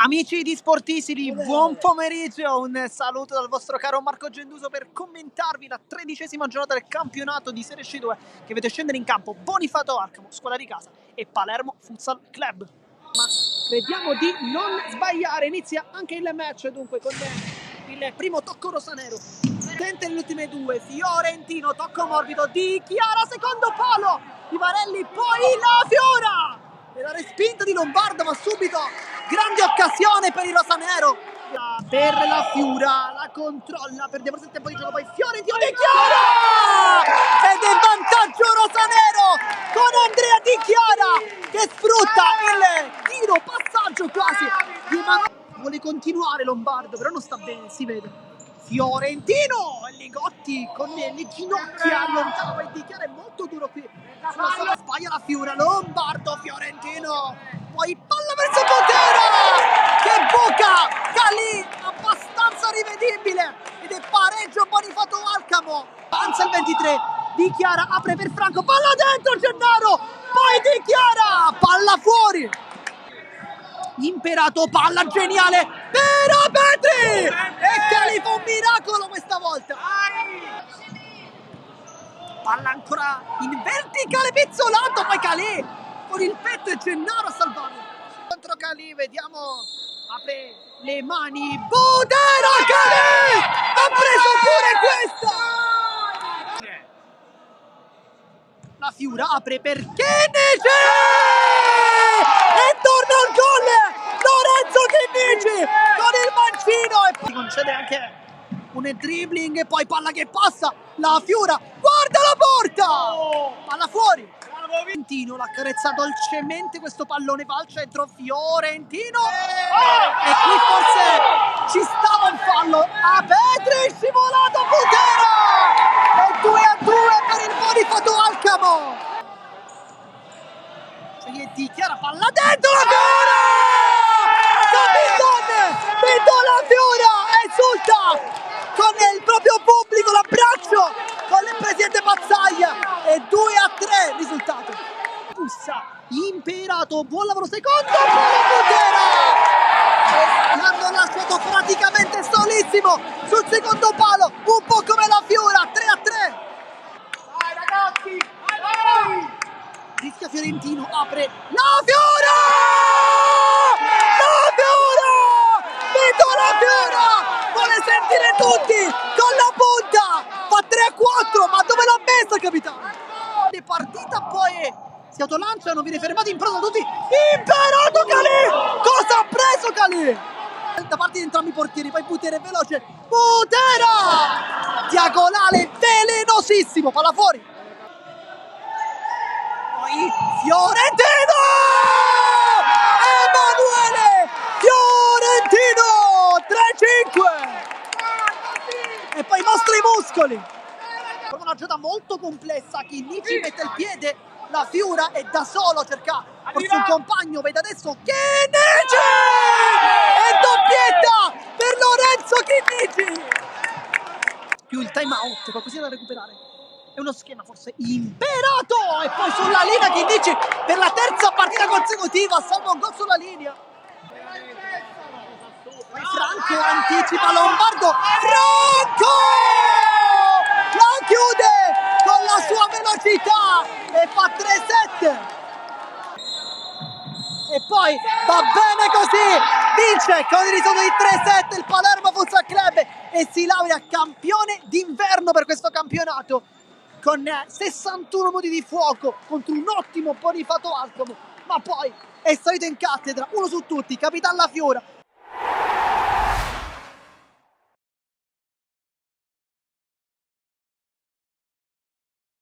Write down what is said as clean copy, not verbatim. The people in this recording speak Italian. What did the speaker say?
Amici di Sportissimi, buon pomeriggio, un saluto dal vostro caro Marco Genduso per commentarvi la 13ª giornata del campionato di Serie C2 che vede scendere in campo Bonifato Alcamo, squadra di casa, e Palermo Futsal Club. Ma crediamo di non sbagliare, inizia anche il match dunque con il primo tocco rosanero. Tenta le ultime due, Fiorentino, tocco morbido di Chiara, secondo palo di Varelli, poi la Fiora! E la respinta di Lombardo, ma subito grande occasione per il rosanero. Per la Fiura, la controlla per deporsi il tempo di gioco, poi Fiorentino di Chiara! Ed è vantaggio rosanero con Andrea Di Chiara che sfrutta il tiro, passaggio quasi di Emanuele. Vuole continuare Lombardo, però non sta bene, si vede. Fiorentino, Ligotti con le ginocchia allontana, poi Di Chiara è molto duro qui. Sulla sala sbaglia la Fiura, Lombardo, Fiorentino, poi palla verso Potera, che buca, Calì, abbastanza rivedibile, ed è pareggio Bonifato Alcamo. Avanza il 23, Di Chiara apre per Franco, palla dentro Gennaro, poi Di Chiara, palla fuori. Imperato, palla geniale per Petri, e Calì fa un miracolo questa volta. Palla ancora in verticale, pizzolato, poi Calì con il petto e Gennaro a salvarlo. Contro Calì, vediamo, apre le mani, Budera, Calì ha preso pure questa. La Fiura apre per Chinnici e torna al gol Lorenzo Chinnici con il mancino, e poi concede anche un dribbling e poi palla che passa, la Fiura guarda la porta, palla fuori. Fiorentino l'ha carezzato dolcemente, questo pallone va al centro, Fiorentino, e qui forse ci stava un fallo a Petri, scivolato Butera, e 2-2 per il Bonifato Alcamo. Cioè, Di Chiara, palla dentro, la Fiora, Capitone, la Fiora esulta con il proprio pubblico, l'abbraccio con il presidente Mazzaglia, e 2-3 risultato. Pussa, Imperato, buon lavoro secondo, l'hanno lasciato praticamente solissimo sul secondo palo, un po' come la Fiora, 3-3. Vai ragazzi, vai! Rischia Fiorentino, apre la Fiora! La Fiora! Vito la Fiora! Vuole sentire tutti con la punta! Fa 3-4, ma dove l'ha messa, capitano? Le partita poi si autolancia, non viene fermato, in prosa tutti. Imperato Calì! Cosa ha preso Calì? Da parte di entrambi i portieri, poi Butera è veloce. Butera! Diagonale velenosissimo, palla fuori. Poi Fiorentino! Emanuele Fiorentino! 3-5! E poi mostra i muscoli! Con una giocata molto complessa, Chinnici mette il piede, la Fiura è da solo, cerca forse un compagno, vede adesso Chinnici! E doppietta per Lorenzo Chinnici! Più il time out, qualcosina da recuperare. È uno schema forse Imperato, e poi sulla linea Chinnici per la terza partita consecutiva, salva un gol sulla linea. Poi Franco anticipa Lombardo, Franco la chiude con la sua velocità e fa 3-7. E poi va bene così, vince con il risultato di 3-7 il Palermo Futsal Club e si laurea campione d'inverno per questo campionato, con 61 minuti di fuoco contro un ottimo Bonifato Alcamo, ma poi è salito in cattedra, uno su tutti, Capitan La Fiora,